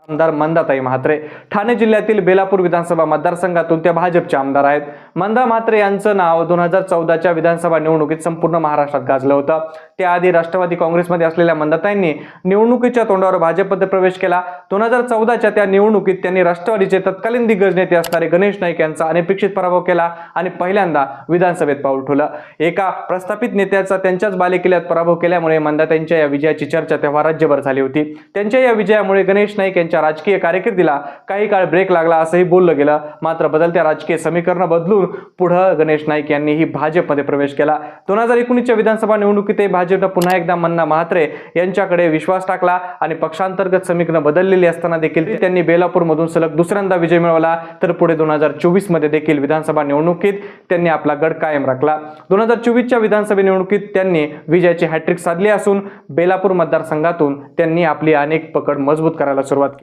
आमदार मंदाताई म्हात्रे। ठाणे जिल्ह्यातील बेलापूर विधानसभा मतदारसंघातून त्या भाजपचे आमदार आहेत। मंदा म्हात्रे यांचं नाव 2014च्या विधानसभा निवडणुकीत संपूर्ण महाराष्ट्रात गाजलं होतं। त्याआधी राष्ट्रवादी काँग्रेसमध्ये असलेल्या मंदाताईंनी निवडणुकीच्या तोंडावर भाजपमध्ये प्रवेश केला। 2014च्या त्या निवडणुकीत त्यांनी राष्ट्रवादीचे तत्कालीन दिग्गज नेते असणारे गणेश नाईक यांचा अनपेक्षित पराभव केला आणि पहिल्यांदा विधानसभेत पाऊल ठेवलं। एका प्रस्थापित नेत्याचा त्यांच्याच बालेकिल्ल्यात पराभव केल्यामुळे मंदाताईंच्या या विजयाची चर्चा तेव्हा राज्यभर झाली होती। त्यांच्या या विजयामुळे गणेश नाईक यांच्या राजकीय कारकिर्दीला काही काळ ब्रेक लागला असंही बोललं गेलं। मात्र बदलत्या राजकीय समीकरण बदलून पुढे गणेश नाईक यांनीही भाजपमध्ये प्रवेश केला। 2019च्या विधानसभा निवडणुकीत भाजपने पुन्हा एकदा मंदा म्हात्रे यांच्याकडे विश्वास टाकला आणि पक्षांतर्गत समीकरण बदललेली असताना देखील त्यांनी बेलापूरमधून सलग दुसऱ्यांदा विजय मिळवला। तर पुढे 2024 मध्ये देखील विधानसभा निवडणुकीत त्यांनी आपला गड कायम राखला। 2024च्या विधानसभा निवडणुकीत त्यांनी विजयाची हॅट्रिक साधली असून बेलापूर मतदारसंघातून त्यांनी आपली अनेक पकड मजबूत करायला सुरुवात केली।